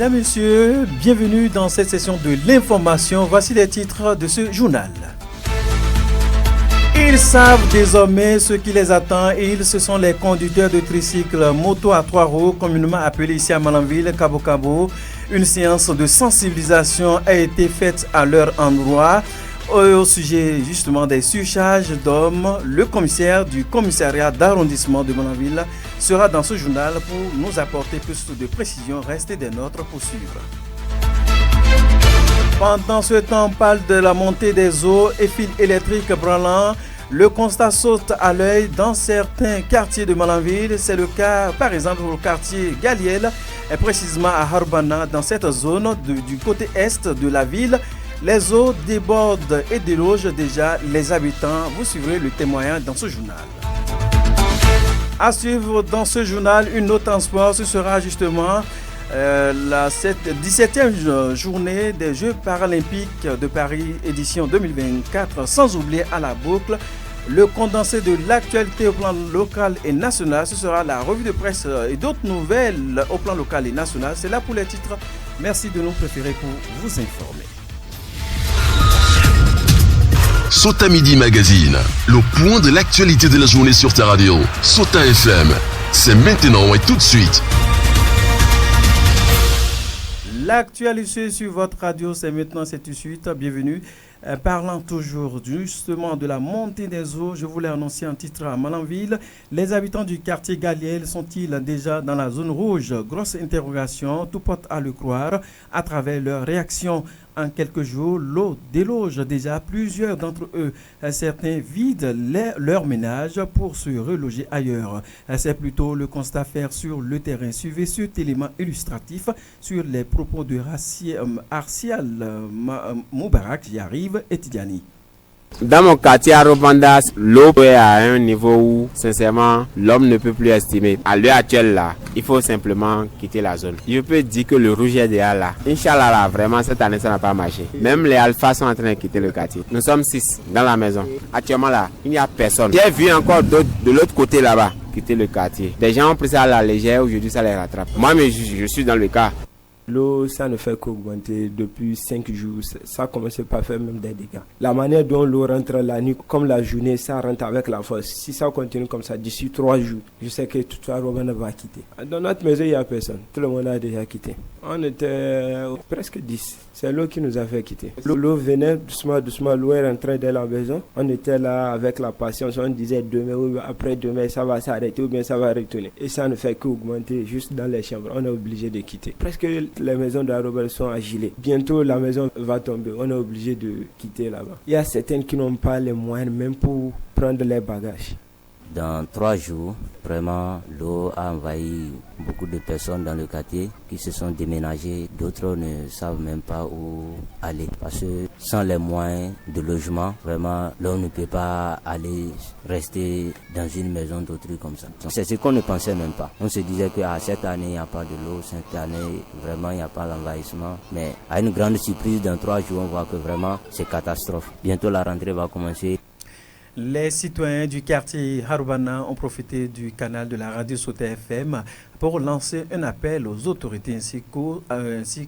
Mesdames, Messieurs, bienvenue dans cette session de l'information. Voici les titres de ce journal. Ils savent désormais ce qui les attend. Ce sont les conducteurs de tricycles moto à 3 roues, communément appelés ici à Malanville, Cabo Cabo. Une séance de sensibilisation a été faite à leur endroit. Au sujet justement des surcharges d'hommes, le commissaire du commissariat d'arrondissement de Malanville sera dans ce journal pour nous apporter plus de précisions. Restez des nôtres pour suivre. Pendant ce temps, on parle de la montée des eaux et fils électriques branlants. Le constat saute à l'œil dans certains quartiers de Malanville. C'est le cas par exemple au quartier Galiel, et précisément à Harbana, dans cette zone du côté est de la ville. Les eaux débordent et délogent déjà les habitants. Vous suivrez le témoignage dans ce journal. À suivre dans ce journal, une note en sport, ce sera justement la 17e journée des Jeux paralympiques de Paris édition 2024, sans oublier à la boucle le condensé de l'actualité au plan local et national. Ce sera la revue de presse et d'autres nouvelles au plan local et national. C'est là pour les titres. Merci de nous préférer pour vous informer. Sota Midi Magazine, le point de l'actualité de la journée sur ta radio. Sota FM, c'est maintenant et tout de suite. L'actualité sur votre radio, c'est maintenant, c'est tout de suite. Bienvenue. Parlant toujours justement de la montée des eaux, je voulais annoncer un titre à Malanville. Les habitants du quartier Galiel sont-ils déjà dans la zone rouge? Grosse interrogation, tout porte à le croire à travers leur réaction. En quelques jours, l'eau déloge déjà plusieurs d'entre eux. Certains vident leur ménage pour se reloger ailleurs. C'est plutôt le constat à faire sur le terrain. Suivez cet élément illustratif sur les propos de Arsial Moubarak qui arrive et Tidiani. Dans mon quartier à Robanda, l'eau est à un niveau où, sincèrement, l'homme ne peut plus estimer. À l'heure actuelle, là, il faut simplement quitter la zone. Je peux dire que le rouge est déjà là. Inch'Allah, là, vraiment, cette année, ça n'a pas marché. Même les alphas sont en train de quitter le quartier. Nous sommes 6 dans la maison. Actuellement, là, il n'y a personne. J'ai vu encore d'autres de l'autre côté, là-bas, quitter le quartier. Des gens ont pris ça à la légère, aujourd'hui, ça les rattrape. Moi, mais je suis dans le cas. L'eau, ça ne fait qu'augmenter depuis 5 jours. Ça commence pas à faire même des dégâts. La manière dont l'eau rentre la nuit, comme la journée, ça rentre avec la force. Si ça continue comme ça, d'ici 3 jours, je sais que toute la Robin va quitter. Dans notre maison, il n'y a personne. Tout le monde a déjà quitté. On était presque 10. C'est l'eau qui nous a fait quitter. L'eau venait doucement, doucement. L'eau est rentrée dans la maison. On était là avec la patience. On disait demain ou après demain, ça va s'arrêter ou bien ça va retourner. Et ça ne fait qu'augmenter juste dans les chambres. On est obligé de quitter. Presque les maisons de la Robert sont à Gilet. Bientôt, la maison va tomber. On est obligé de quitter là-bas. Il y a certaines qui n'ont pas les moyens même pour prendre les bagages. Dans 3 jours, vraiment, l'eau a envahi beaucoup de personnes dans le quartier qui se sont déménagées. D'autres ne savent même pas où aller. Parce que sans les moyens de logement, vraiment, l'on ne peut pas aller rester dans une maison d'autrui comme ça. C'est ce qu'on ne pensait même pas. On se disait que cette année, il n'y a pas de l'eau. Cette année, vraiment, il n'y a pas l'envahissement. Mais à une grande surprise, dans 3 jours, on voit que vraiment, c'est catastrophe. Bientôt, la rentrée va commencer. Les citoyens du quartier Harubana ont profité du canal de la radio Sota FM pour lancer un appel aux autorités ainsi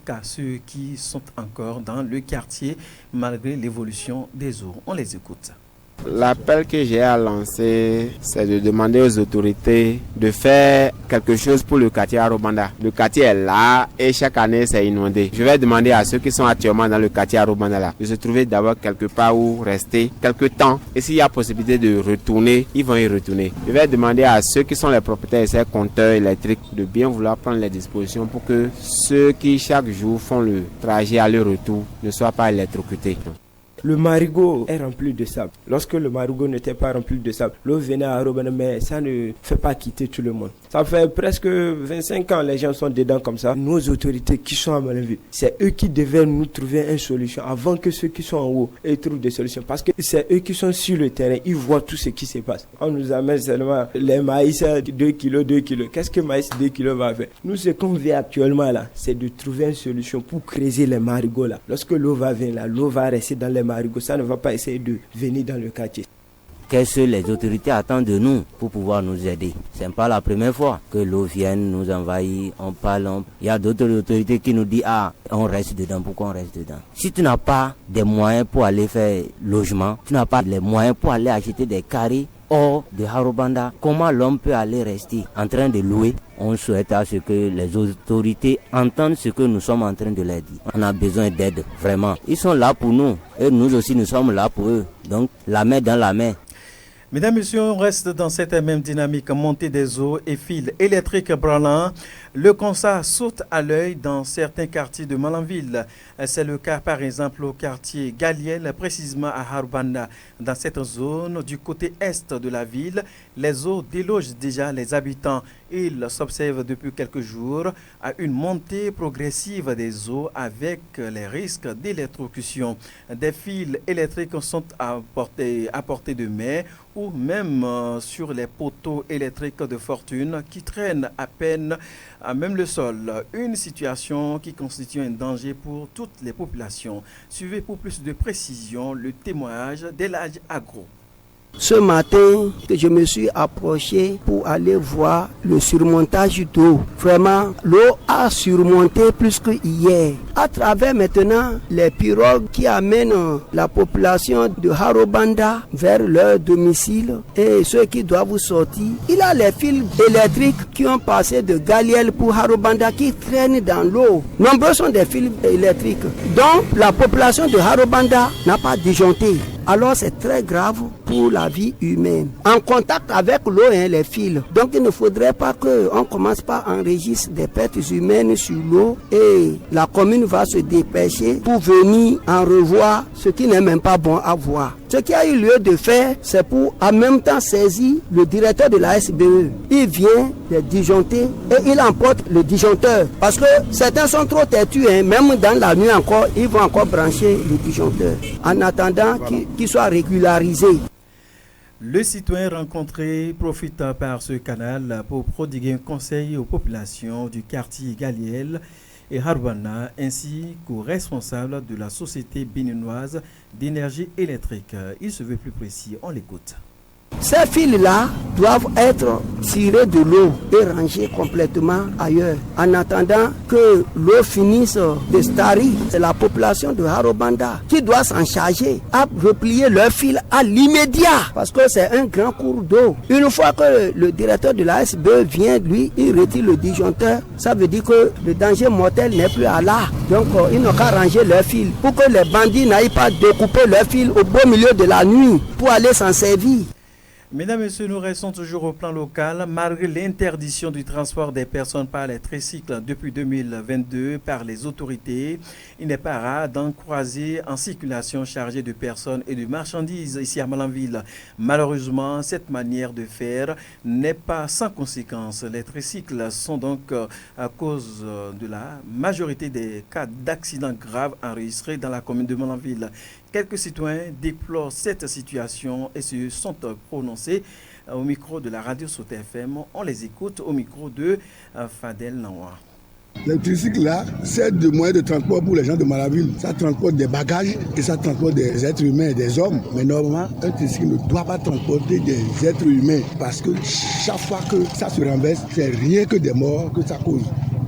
qu'à ceux qui sont encore dans le quartier malgré l'évolution des eaux. On les écoute. L'appel que j'ai à lancer, c'est de demander aux autorités de faire quelque chose pour le quartier Arobanda. Le quartier est là et chaque année c'est inondé. Je vais demander à ceux qui sont actuellement dans le quartier Arobanda là de se trouver d'abord quelque part où rester quelque temps. Et s'il y a possibilité de retourner, ils vont y retourner. Je vais demander à ceux qui sont les propriétaires de ces compteurs électriques de bien vouloir prendre les dispositions pour que ceux qui chaque jour font le trajet aller-retour ne soient pas électrocutés. Le marigot est rempli de sable. Lorsque le marigot n'était pas rempli de sable, l'eau venait à Robin, mais ça ne fait pas quitter tout le monde. Ça fait presque 25 ans les gens sont dedans comme ça. Nos autorités qui sont à Malanville, c'est eux qui devaient nous trouver une solution avant que ceux qui sont en haut trouvent des solutions. Parce que c'est eux qui sont sur le terrain, ils voient tout ce qui se passe. On nous amène seulement les maïs 2 kilos. Qu'est-ce que maïs 2 kilos va faire? Nous, ce qu'on veut actuellement là, c'est de trouver une solution pour creuser les marigots là. Lorsque l'eau va venir là, l'eau va rester dans les marigots. Ça ne va pas essayer de venir dans le quartier. qu'est-ce que les autorités attendent de nous pour pouvoir nous aider. C'est pas la première fois que l'eau vient nous envahir, on parle, il y a d'autres autorités qui nous disent on reste dedans, pourquoi on reste dedans? Si tu n'as pas des moyens pour aller faire logement, tu n'as pas les moyens pour aller acheter des carrés hors de Harobanda, comment l'homme peut aller rester en train de louer? On souhaite à ce que les autorités entendent ce que nous sommes en train de leur dire. On a besoin d'aide, vraiment. Ils sont là pour nous et nous aussi nous sommes là pour eux. Donc la main dans la main. Mesdames, Messieurs, on reste dans cette même dynamique, montée des eaux et fils électriques branlants. Le constat saute à l'œil dans certains quartiers de Malanville. C'est le cas par exemple au quartier Galiel, précisément à Harobanda. Dans cette zone du côté est de la ville, les eaux délogent déjà les habitants. Il s'observe depuis quelques jours à une montée progressive des eaux avec les risques d'électrocution. Des fils électriques sont à portée de main ou même sur les poteaux électriques de fortune qui traînent à peine même le sol. Une situation qui constitue un danger pour toutes les populations. Suivez pour plus de précision le témoignage d'Elhadj Agro. Ce matin, que je me suis approché pour aller voir le surmontage d'eau. Vraiment, l'eau a surmonté plus que hier. À travers maintenant les pirogues qui amènent la population de Harobanda vers leur domicile et ceux qui doivent sortir. Il y a les fils électriques qui ont passé de Galiel pour Harobanda qui traînent dans l'eau. Nombreux sont des fils électriques dont la population de Harobanda n'a pas disjoncté. Alors c'est très grave pour la vie humaine. En contact avec l'eau et les fils. Donc il ne faudrait pas qu'on commence par enregistrer des pertes humaines sur l'eau et la commune va se dépêcher pour venir en revoir ce qui n'est même pas bon à voir. Ce qui a eu lieu de faire, c'est pour en même temps saisir le directeur de la SBE. Il vient les disjoncter et il emporte le disjoncteur. Parce que certains sont trop têtus, même dans la nuit encore, ils vont encore brancher le disjoncteur. En attendant qu'il soit régularisé. Le citoyen rencontré profite par ce canal pour prodiguer un conseil aux populations du quartier Galiel et Harobanda ainsi qu'aux responsables de la société béninoise d'énergie électrique. Il se veut plus précis, on l'écoute. Ces fils-là doivent être tirés de l'eau et rangés complètement ailleurs. En attendant que l'eau finisse de starir, c'est la population de Harobanda qui doit s'en charger à replier leurs fils à l'immédiat parce que c'est un grand cours d'eau. Une fois que le directeur de la SBE vient, lui, il retire le disjoncteur. Ça veut dire que le danger mortel n'est plus à là. Donc, ils n'ont qu'à ranger leurs fils pour que les bandits n'aillent pas découper leurs fils au beau milieu de la nuit pour aller s'en servir. Mesdames et messieurs, nous restons toujours au plan local. Malgré l'interdiction du transport des personnes par les tricycles depuis 2022 par les autorités, il n'est pas rare d'en croiser en circulation chargée de personnes et de marchandises ici à Malanville. Malheureusement, cette manière de faire n'est pas sans conséquence. Les tricycles sont donc à cause de la majorité des cas d'accidents graves enregistrés dans la commune de Malanville. Quelques citoyens déplorent cette situation et se sont prononcés au micro de la radio Sota FM. On les écoute au micro de Fadel Nawa. Le tricycle là, c'est de moyen de transport pour les gens de Malanville. Ça transporte des bagages et ça transporte des êtres humains et des hommes. Mais normalement, un tricycle ne doit pas transporter des êtres humains parce que chaque fois que ça se renverse, c'est rien que des morts que ça cause.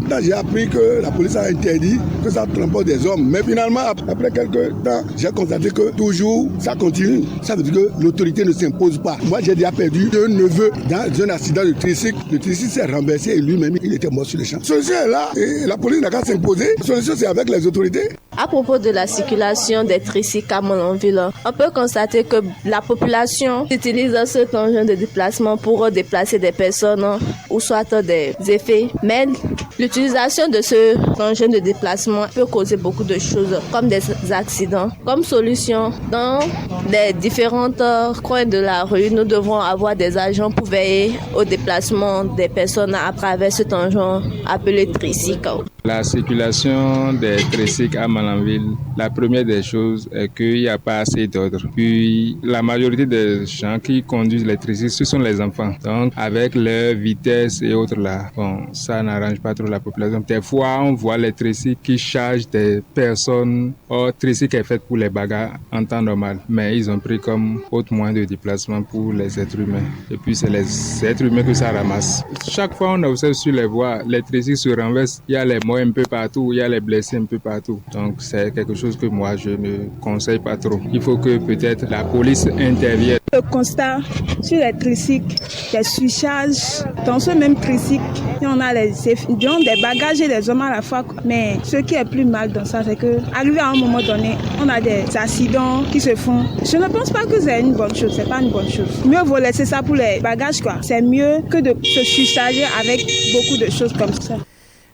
Là, j'ai appris que la police a interdit que ça transporte des hommes. Mais finalement, après quelques temps, j'ai constaté que toujours ça continue. Ça veut dire que l'autorité ne s'impose pas. Moi, j'ai déjà perdu un neveu dans un accident de tricycle. Le tricycle s'est renversé et lui-même, il était mort sur le champ. La solution est là et la police n'a qu'à s'imposer. La solution, c'est avec les autorités. À propos de la circulation des tricycles à Malanville, on peut constater que la population utilise cet engin de déplacement pour déplacer des personnes ou soit des effets. Mais l'utilisation de ce engin de déplacement peut causer beaucoup de choses, comme des accidents. Comme solution, dans les différents coins de la rue, nous devons avoir des agents pour veiller au déplacement des personnes à travers cet engin appelé tricycle. La circulation des tricycles à Malanville, la première des choses est qu'il n'y a pas assez d'ordre. Puis la majorité des gens qui conduisent les tricycles, ce sont les enfants. Donc avec leur vitesse et autres là, bon, ça n'arrange pas trop la population. Des fois, on voit les tricycles qui chargent des personnes. Or, tricycle est fait pour les bagarres en temps normal. Mais ils ont pris comme autre moyen de déplacement pour les êtres humains. Et puis, c'est les êtres humains que ça ramasse. Chaque fois, on observe sur les voies, les tricycles se renversent. Il y a les morts un peu partout, il y a les blessés un peu partout. Donc, c'est quelque chose que moi, je ne conseille pas trop. Il faut que peut-être la police intervienne. Le constat sur les tricycles, des surcharges. Dans ce même tricycle, on a des bagages et des hommes à la fois. Mais ce qui est plus mal dans ça, c'est qu'arrivé à un moment donné, on a des accidents qui se font. Je ne pense pas que c'est une bonne chose, c'est pas une bonne chose. Mieux vaut laisser ça pour les bagages, quoi. C'est mieux que de se surcharger avec beaucoup de choses comme ça.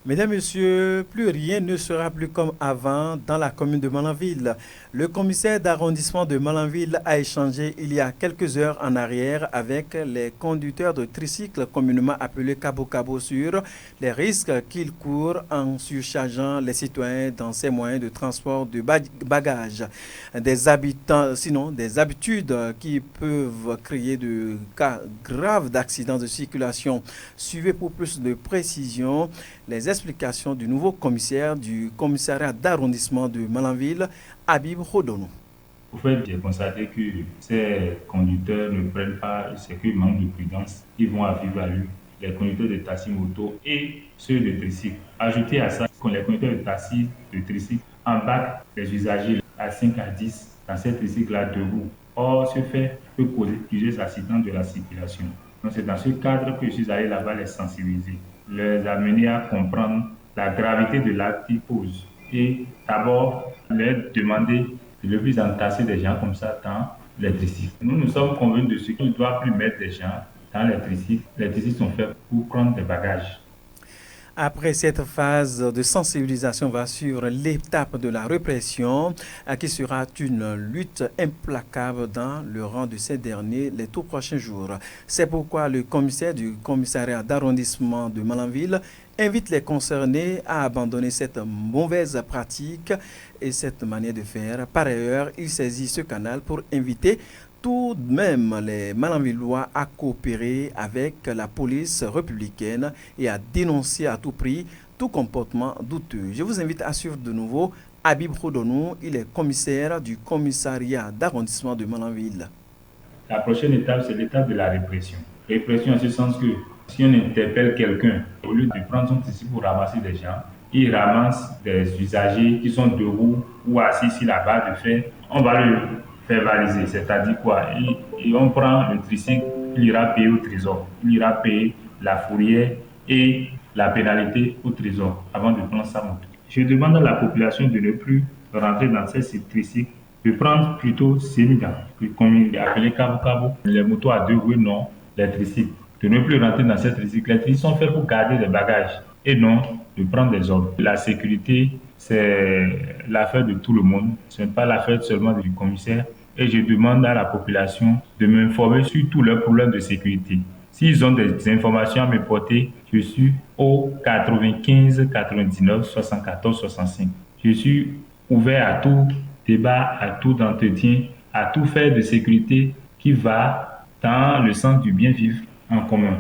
Mesdames, Messieurs, plus rien ne sera plus comme avant dans la commune de Malanville. Le commissaire d'arrondissement de Malanville a échangé il y a quelques heures en arrière avec les conducteurs de tricycles communément appelés Cabo-Cabo sur les risques qu'ils courent en surchargeant les citoyens dans ces moyens de transport de bagages. Des habitudes qui peuvent créer de cas graves d'accidents de circulation. Suivez pour plus de précisions les explications du nouveau commissaire du commissariat d'arrondissement de Malanville, Habib Rodonou. Au fait, j'ai constaté que ces conducteurs ne prennent pas, c'est qu'ils manquent de prudence, ils vont à vive allure, les conducteurs de taxi moto et ceux de tricycle. Ajoutez à ça que les conducteurs de taxi, de tricycle, embarquent les usagers à 5 à 10 dans ces tricycles-là debout. Or, ce fait peut causer plusieurs accidents de la circulation. Donc, c'est dans ce cadre que je suis allé là-bas les sensibiliser, les amener à comprendre la gravité de l'acte qu'ils posent et d'abord leur demander de ne plus entasser des gens comme ça dans les tricycles. Nous sommes convaincus de ce qu'on ne doit plus mettre des gens dans les tricycles. Les tricycles sont faits pour prendre des bagages. Après cette phase de sensibilisation va suivre l'étape de la répression qui sera une lutte implacable dans le rang de ces derniers les tout prochains jours. C'est pourquoi le commissaire du commissariat d'arrondissement de Malanville invite les concernés à abandonner cette mauvaise pratique et cette manière de faire. Par ailleurs, il saisit ce canal pour inviter tout de même les Malanvillois à coopérer avec la police républicaine et à dénoncer à tout prix tout comportement douteux. Je vous invite à suivre de nouveau Habib Rodonou, il est commissaire du commissariat d'arrondissement de Malanville. La prochaine étape, c'est l'étape de la répression. Répression en ce sens que si on interpelle quelqu'un, au lieu de prendre son tricycle pour ramasser des gens, il ramasse des usagers qui sont debout ou assis sur la barre de fer, on va le faire valiser, c'est-à-dire quoi? Et on prend le tricycle, il ira payer au trésor, il ira payer la fourrière et la pénalité au trésor avant de prendre sa moto. Je demande à la population de ne plus rentrer dans ces tricycles, de prendre plutôt semi-gants, comme il est appelé Cabo-Cabo, les motos à 2 roues, non, les tricycles. De ne plus rentrer dans ces tricycles. Les tricycles sont faits pour garder les bagages et non de prendre des ordres. La sécurité, c'est l'affaire de tout le monde, ce n'est pas l'affaire seulement du commissaire. Et je demande à la population de m'informer sur tous leurs problèmes de sécurité. S'ils ont des informations à me porter, je suis au 95 99 74 65. Je suis ouvert à tout débat, à tout entretien, à tout faire de sécurité qui va dans le sens du bien vivre en commun.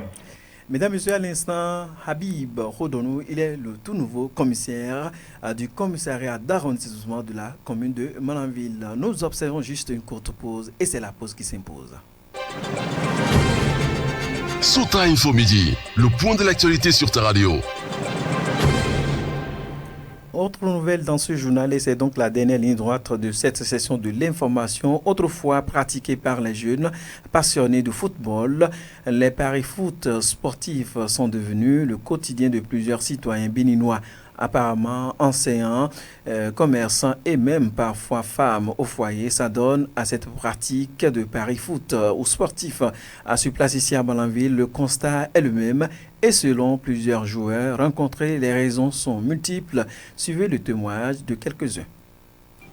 Mesdames et Messieurs, à l'instant, Habib Rodonou, il est le tout nouveau commissaire du commissariat d'arrondissement de la commune de Malanville. Nous observons juste une courte pause et c'est la pause qui s'impose. Sota Info Midi, le point de l'actualité sur ta radio. Autre nouvelle dans ce journal, et c'est donc la dernière ligne droite de cette session de l'information, autrefois pratiquée par les jeunes passionnés de football. Les paris foot sportifs sont devenus le quotidien de plusieurs citoyens béninois. Apparemment enseignants, commerçants et même parfois femmes au foyer s'adonnent à cette pratique de paris foot ou sportif. À sur place ici à Malanville, le constat est le même et selon plusieurs joueurs rencontrés, les raisons sont multiples. Suivez le témoignage de quelques-uns.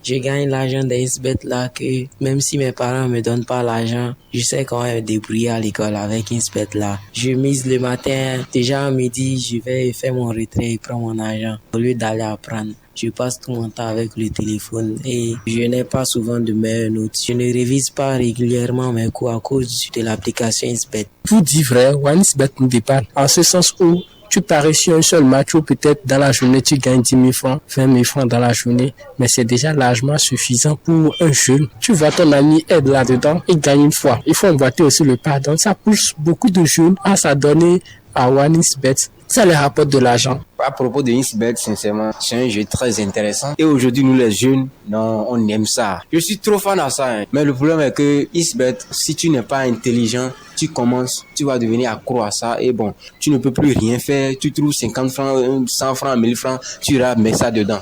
Je gagne l'argent des bêtes là que même si mes parents me donnent pas l'argent, je sais comment me débrouiller à l'école avec une bête là. Je mise le matin, déjà à midi, je vais faire mon retrait et prendre mon argent. Au lieu d'aller apprendre, je passe tout mon temps avec le téléphone et je n'ai pas souvent de meilleures notes. Je ne révise pas régulièrement mes cours à cause de l'application Insbet. Pour dire vrai, OneXBet nous dépanne en ce sens où Tu paries sur un seul match ou peut-être dans la journée, tu gagnes 10 000 francs, 20 000 francs dans la journée. Mais c'est déjà largement suffisant pour un jeune. Tu vois ton ami aide là-dedans, il gagne une fois. Il faut emboîter aussi le pas. Donc ça pousse beaucoup de jeunes à s'adonner à OneXBet. Ça les rapporte de l'argent. À propos de OneXBet, sincèrement, c'est un jeu très intéressant. Et aujourd'hui, nous les jeunes, non, on aime ça. Je suis trop fan de ça. Mais le problème est que OneXBet, si tu n'es pas intelligent, tu commences, tu vas devenir accro à ça. Et bon, tu ne peux plus rien faire. Tu trouves 50 francs, 100 francs, 1000 francs, tu iras mettre ça dedans.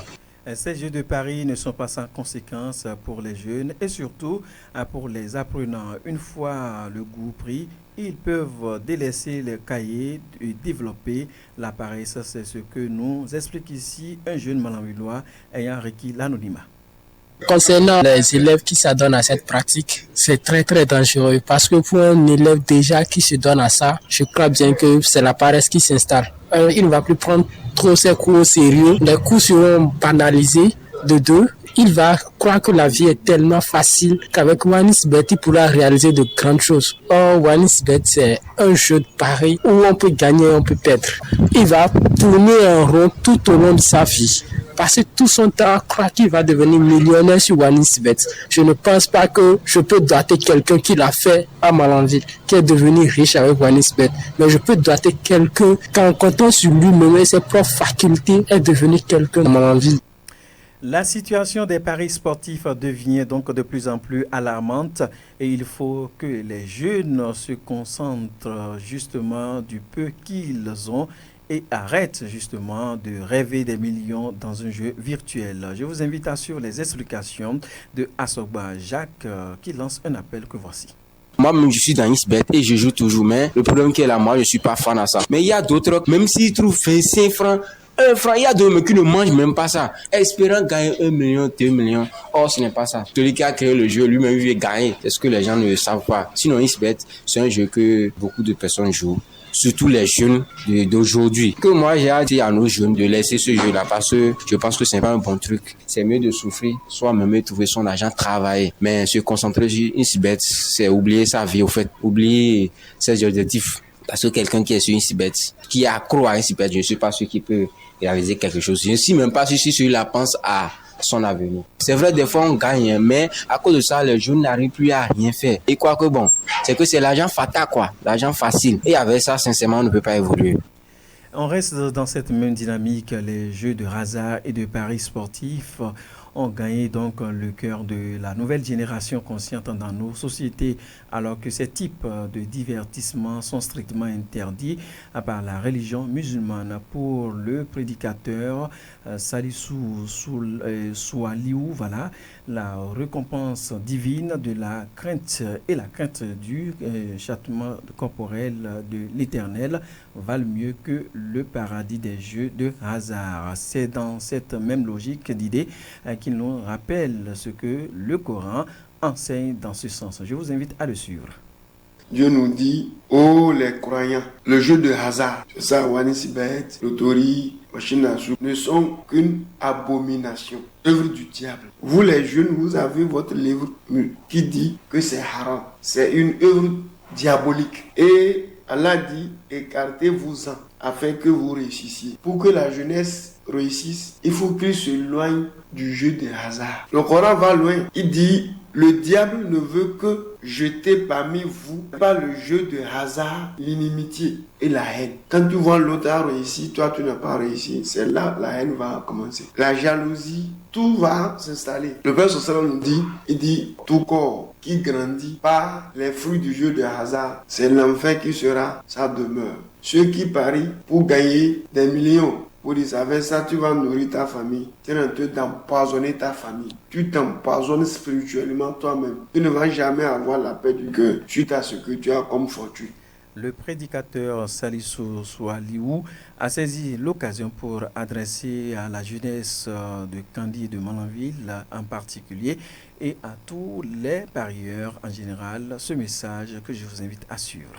Ces jeux de paris ne sont pas sans conséquences pour les jeunes et surtout pour les apprenants. Une fois le goût pris, ils peuvent délaisser le cahier et développer l'appareil. Ça, c'est ce que nous explique ici un jeune malanvillois ayant requis l'anonymat. Concernant les élèves qui s'adonnent à cette pratique, c'est très très dangereux parce que pour un élève déjà qui se donne à ça, je crois bien que c'est la paresse qui s'installe. Il ne va plus prendre trop ses cours au sérieux, les cours seront banalisés de deux. Il va croire que la vie est tellement facile qu'avec OneXBet, il pourra réaliser de grandes choses. Or, OneXBet, c'est un jeu de paris où on peut gagner et on peut perdre. Il va tourner en rond tout au long de sa vie. Passer tout son temps à croire qu'il va devenir millionnaire sur OneXBet. Je ne pense pas que je peux doiter quelqu'un qui l'a fait à Malanville, qui est devenu riche avec OneXBet. Mais je peux doiter quelqu'un qui, en comptant sur lui-même et ses propres facultés, est devenu quelqu'un à Malanville. La situation des paris sportifs devient donc de plus en plus alarmante et il faut que les jeunes se concentrent justement du peu qu'ils ont et arrêtent justement de rêver des millions dans un jeu virtuel. Je vous invite à suivre les explications de Asogba Jacques qui lance un appel que voici. Moi-même, je suis dans OneXBet et je joue toujours, mais le problème qui est là, moi, je ne suis pas fan à ça. Mais il y a d'autres, même s'ils trouvent 25 francs, 1 franc, il y a d'autres qui ne mangent même pas ça, espérant gagner 1 million, 2 millions. Or, ce n'est pas ça. Celui qui a créé le jeu, lui-même, il veut gagner. C'est ce que les gens ne savent pas. Sinon, OneXBet, c'est un jeu que beaucoup de personnes jouent. Surtout les jeunes d'aujourd'hui. Que moi, j'ai dit à nos jeunes de laisser ce jeu-là parce que je pense que c'est pas un bon truc. C'est mieux de souffrir, soit même trouver son argent, travailler. Mais se concentrer sur OneXBet, c'est oublier sa vie, au fait. Oublier ses objectifs. Parce que quelqu'un qui est sur OneXBet, qui est accro à OneXBet, je ne suis pas sûr qu'il peut réaliser quelque chose. Je ne suis même pas sûr si celui-là pense à son avenir. C'est vrai, des fois on gagne, mais à cause de ça, les jeunes n'arrivent plus à rien faire. Et quoi que bon, c'est que c'est l'argent fatal, quoi. L'argent facile. Et avec ça, sincèrement, on ne peut pas évoluer. On reste dans cette même dynamique. Les jeux de hasard et de paris sportifs ont gagné donc le cœur de la nouvelle génération consciente dans nos sociétés, alors que ces types de divertissements sont strictement interdits par la religion musulmane. Pour le prédicateur Salissou Soualiou, voilà, la récompense divine de la crainte et la crainte du châtiment corporel de l'Éternel valent mieux que le paradis des jeux de hasard. C'est dans cette même logique d'idée qu'il nous rappelle ce que le Coran enseigne dans ce sens. Je vous invite à le suivre. Dieu nous dit, oh les croyants, le jeu de hasard, c'est ça, OneXBet, loterie, machine à sous, ne sont qu'une abomination, œuvre du diable. Vous les jeunes, vous avez votre livre qui dit que c'est haram, c'est une œuvre diabolique. Et Allah dit, écartez-vous-en afin que vous réussissiez. Pour que la jeunesse réussisse, il faut qu'il s'éloigne du jeu de hasard. Le Coran va loin. Il dit, le diable ne veut que jeter parmi vous par le jeu de hasard l'inimitié et la haine. Quand tu vois l'autre a réussi, toi tu n'as pas réussi, c'est là la haine va commencer. La jalousie, tout va s'installer. Le Père Social nous dit, il dit, tout corps qui grandit par les fruits du jeu de hasard, c'est l'enfer qui sera sa demeure. Ceux qui parient pour gagner des millions, pour dire avec ça tu vas nourrir ta famille, tu es en train d'empoisonner ta famille, tu t'empoisonnes spirituellement toi-même. Tu ne vas jamais avoir la paix du cœur suite à ce que tu as comme fortune. Le prédicateur Salissou Soualiou a saisi l'occasion pour adresser à la jeunesse de Kandi de Malanville en particulier et à tous les parieurs en général ce message que je vous invite à suivre.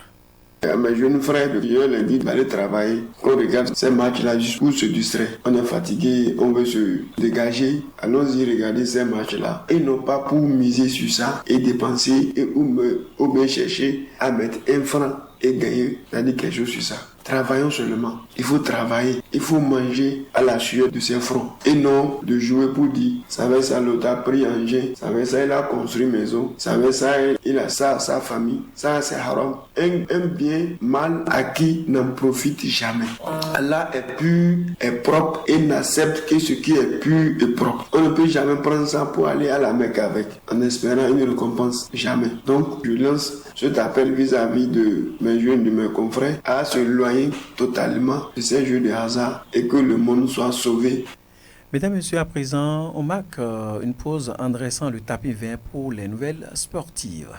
Mes jeunes frères, je leur dis d'aller travailler. On regarde ces matchs-là juste pour se distraire. On est fatigué, on veut se dégager. Allons-y regarder ces matchs-là. Et non pas pour miser sur ça et dépenser ou bien chercher à mettre 1 franc et gagner, c'est-à-dire quelque chose sur ça. Travaillons seulement. Il faut travailler. Il faut manger à la sueur de ses fronts. Et non de jouer pour dire, ça va ça, l'autre a pris un gin, ça va ça, il a construit maison, ça va ça, il a ça, sa famille. Ça, c'est haram. Un bien mal acquis n'en profite jamais. Allah est pur, est propre et n'accepte que ce qui est pur et propre. On ne peut jamais prendre ça pour aller à la Mecque avec, en espérant une récompense. Jamais. Donc, je lance cet appel vis-à-vis de mes jeunes, de mes confrères, à se loyer totalement de ces jeux de hasard et que le monde soit sauvé. Mesdames et messieurs, à présent, on marque une pause en dressant le tapis vert pour les nouvelles sportives.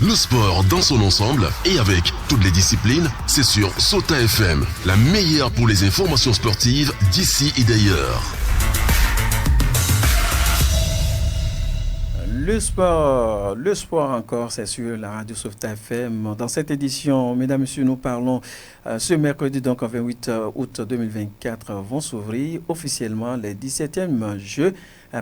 Le sport dans son ensemble et avec toutes les disciplines, c'est sur Sota FM, la meilleure pour les informations sportives d'ici et d'ailleurs. Le sport encore, c'est sur la radio Sota FM. Dans cette édition, mesdames et messieurs, nous parlons ce mercredi, donc 28 août 2024, vont s'ouvrir officiellement les 17e Jeux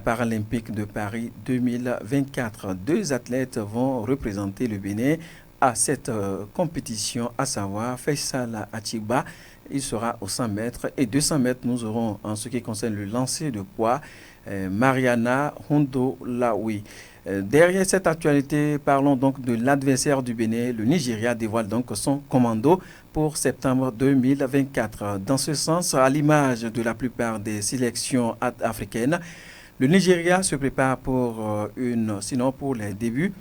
paralympiques de Paris 2024. 2 athlètes vont représenter le Bénin à cette compétition, à savoir Faisal Atiba. Il sera aux 100 mètres et 200 mètres. Nous aurons, en ce qui concerne le lancer de poids, Mariana Hondolawi. Derrière cette actualité, parlons donc de l'adversaire du Bénin. Le Nigeria dévoile donc son commando pour septembre 2024. Dans ce sens, à l'image de la plupart des sélections africaines, le Nigeria se prépare pour pour les débuts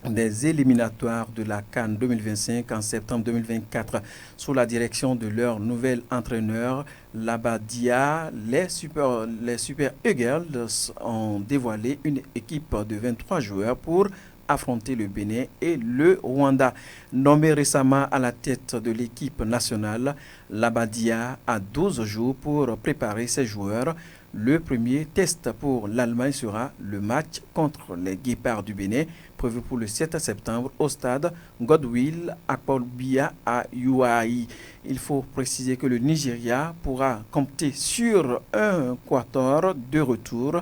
des éliminatoires de la CAN 2025 en septembre 2024. Sous la direction de leur nouvel entraîneur, Labadia, les Super Eagles ont dévoilé une équipe de 23 joueurs pour affronter le Bénin et le Rwanda. Nommé récemment à la tête de l'équipe nationale, Labadia a 12 jours pour préparer ses joueurs. Le premier test pour l'Allemagne sera le match contre les Guépards du Bénin, prévu pour le 7 septembre au stade Godwill Akpobia à Youaï. Il faut préciser que le Nigeria pourra compter sur un quatuor de retour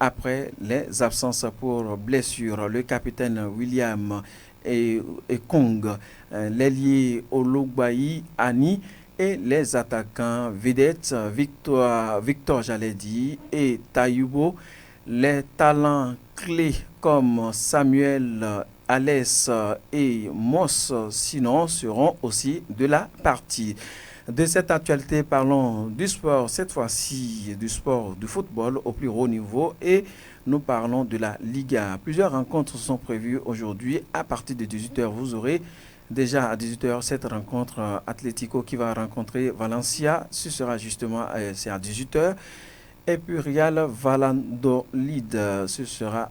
après les absences pour blessure. Le capitaine William Ekong, l'ailier Olugbayi Ani et les attaquants vedettes Victor Jaledi et Tayubo. Les talents clés comme Samuel Alès et Moss sinon seront aussi de la partie. De cette actualité, parlons du sport, cette fois-ci du sport du football au plus haut niveau, et nous parlons de la Liga. Plusieurs rencontres sont prévues aujourd'hui à partir de 18h. Vous aurez déjà à 18h cette rencontre Atlético qui va rencontrer Valencia. Ce sera justement c'est à 18h. Et puis Real Valladolid, ce sera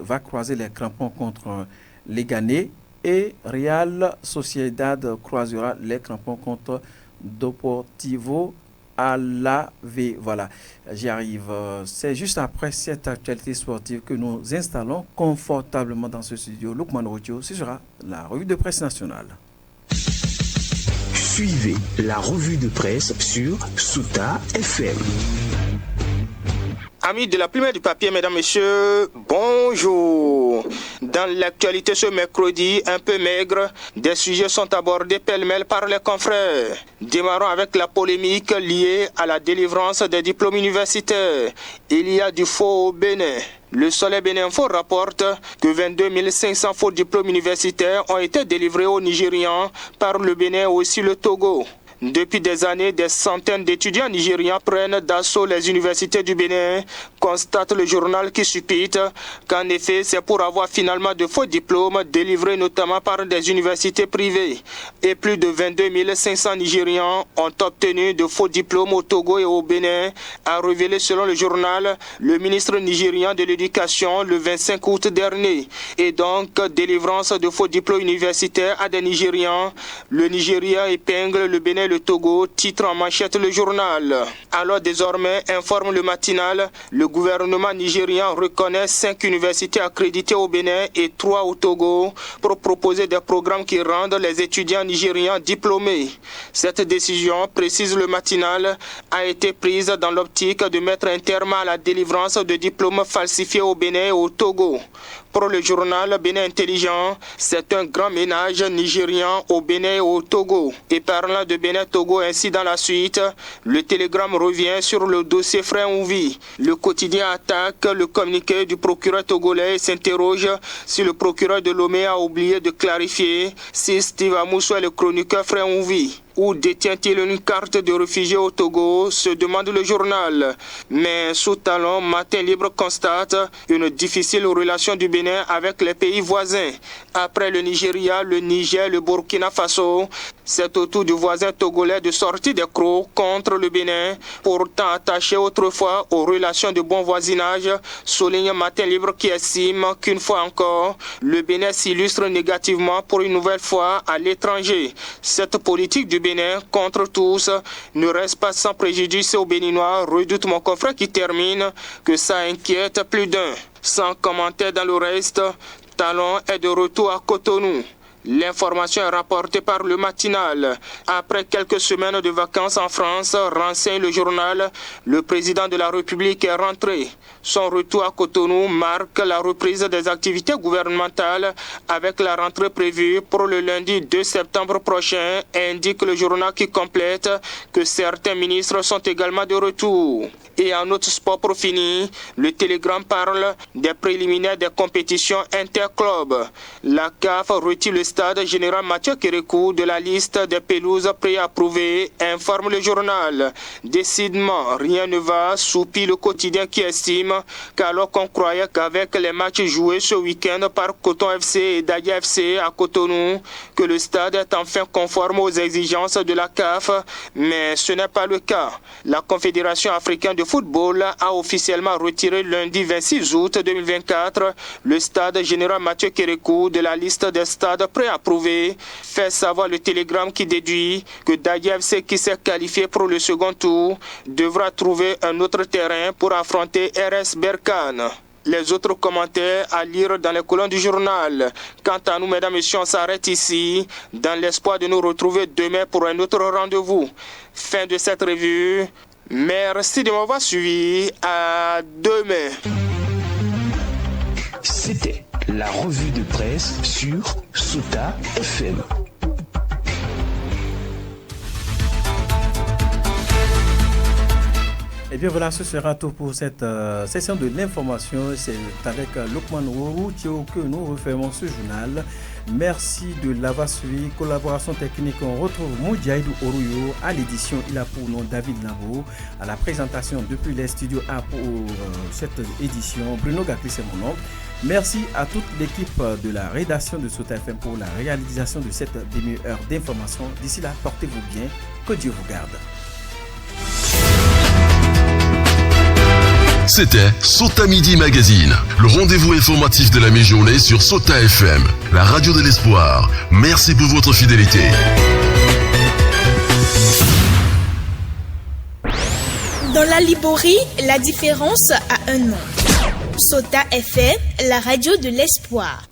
va croiser les crampons contre les Ghanais. Et Real Sociedad croisera les crampons contre Deportivo Alavés. Voilà, j'y arrive. C'est juste après cette actualité sportive que nous installons confortablement dans ce studio. Lukman Rodio, ce sera la revue de presse nationale. Suivez la revue de presse sur Sota FM. Amis de la plume et du papier, mesdames, messieurs, bonjour. Dans l'actualité ce mercredi, un peu maigre, des sujets sont abordés pêle-mêle par les confrères. Démarrons avec la polémique liée à la délivrance des diplômes universitaires. Il y a du faux au Bénin. Le Soleil Bénin-Info rapporte que 22 500 faux diplômes universitaires ont été délivrés aux Nigérians par le Bénin et aussi le Togo. Depuis des années, des centaines d'étudiants nigérians prennent d'assaut les universités du Bénin, constate le journal qui suppute qu'en effet, c'est pour avoir finalement de faux diplômes délivrés notamment par des universités privées. Et plus de 22 500 Nigérians ont obtenu de faux diplômes au Togo et au Bénin, a révélé selon le journal le ministre nigérian de l'Éducation le 25 août dernier. Et donc, délivrance de faux diplômes universitaires à des Nigérians. Le Nigeria épingle le Bénin et le Togo, titre en manchette le journal. Alors désormais, informe le matinal, le gouvernement nigérian reconnaît 5 universités accréditées au Bénin et 3 au Togo pour proposer des programmes qui rendent les étudiants nigérians diplômés. Cette décision, précise le matinal, a été prise dans l'optique de mettre un terme à la délivrance de diplômes falsifiés au Bénin et au Togo. Pour le journal Bénin Intelligent, c'est un grand ménage nigérian au Bénin et au Togo. Et parlant de Bénin-Togo ainsi dans la suite, le télégramme revient sur le dossier Frère Ouvi. Le quotidien attaque le communiqué du procureur togolais et s'interroge si le procureur de Lomé a oublié de clarifier si Steve Amousso est le chroniqueur Frère Ouvi. Où détient-il une carte de réfugié au Togo, se demande le journal. Mais sous talon, Matin Libre constate une difficile relation du Bénin avec les pays voisins. Après le Nigeria, le Niger, le Burkina Faso, c'est au tour du voisin togolais de sortir des crocs contre le Bénin, pourtant attaché autrefois aux relations de bon voisinage, souligne Matin Libre qui estime qu'une fois encore, le Bénin s'illustre négativement pour une nouvelle fois à l'étranger. Cette politique du Bénin contre tous ne reste pas sans préjudice aux Béninois, redoute mon confrère qui termine que ça inquiète plus d'un. Sans commentaire dans le reste, Talon est de retour à Cotonou. L'information est rapportée par le matinal. Après quelques semaines de vacances en France, renseigne le journal, le président de la République est rentré. Son retour à Cotonou marque la reprise des activités gouvernementales avec la rentrée prévue pour le lundi 2 septembre prochain, indique le journal qui complète que certains ministres sont également de retour. Et en autre sport pour finir, le télégramme parle des préliminaires des compétitions interclubs. La CAF retire le stade général Mathieu Kérékou de la liste des pelouses préapprouvées, informe le journal. Décidément, rien ne va, soupire le quotidien qui estime qu'alors qu'on croyait qu'avec les matchs joués ce week-end par Coton FC et Dadia FC à Cotonou, que le stade est enfin conforme aux exigences de la CAF, mais ce n'est pas le cas. La Confédération africaine de football a officiellement retiré lundi 26 août 2024 le stade général Mathieu Kérékou de la liste des stades préapprouvés, fait savoir le télégramme qui déduit que Dadia FC qui s'est qualifié pour le second tour devra trouver un autre terrain pour affronter RS Berkane. Les autres commentaires à lire dans les colonnes du journal. Quant à nous, mesdames et messieurs, on s'arrête ici dans l'espoir de nous retrouver demain pour un autre rendez-vous. Fin de cette revue. Merci de m'avoir suivi. À demain. C'était la revue de presse sur Sota FM. Et bien voilà, ce sera tout pour cette session de l'information. C'est avec Lokman Routio que nous refermons ce journal. Merci de l'avoir suivi. Collaboration technique, on retrouve Moudjaïdou Oruyo. À l'édition, il a pour nom David Labo. À la présentation depuis les studios A pour cette édition, Bruno Gacli, c'est mon nom. Merci à toute l'équipe de la rédaction de Sota FM pour la réalisation de cette demi-heure d'information. D'ici là, portez-vous bien. Que Dieu vous garde. C'était Sota Midi Magazine, le rendez-vous informatif de la mi-journée sur Sota FM, la radio de l'espoir. Merci pour votre fidélité. Dans la Liborie, la différence a un nom. Sota FM, la radio de l'espoir.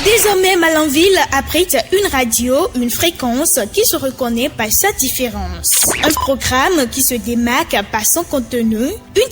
Désormais, Malanville abrite une radio, une fréquence qui se reconnaît par sa différence. Un programme qui se démarque par son contenu, une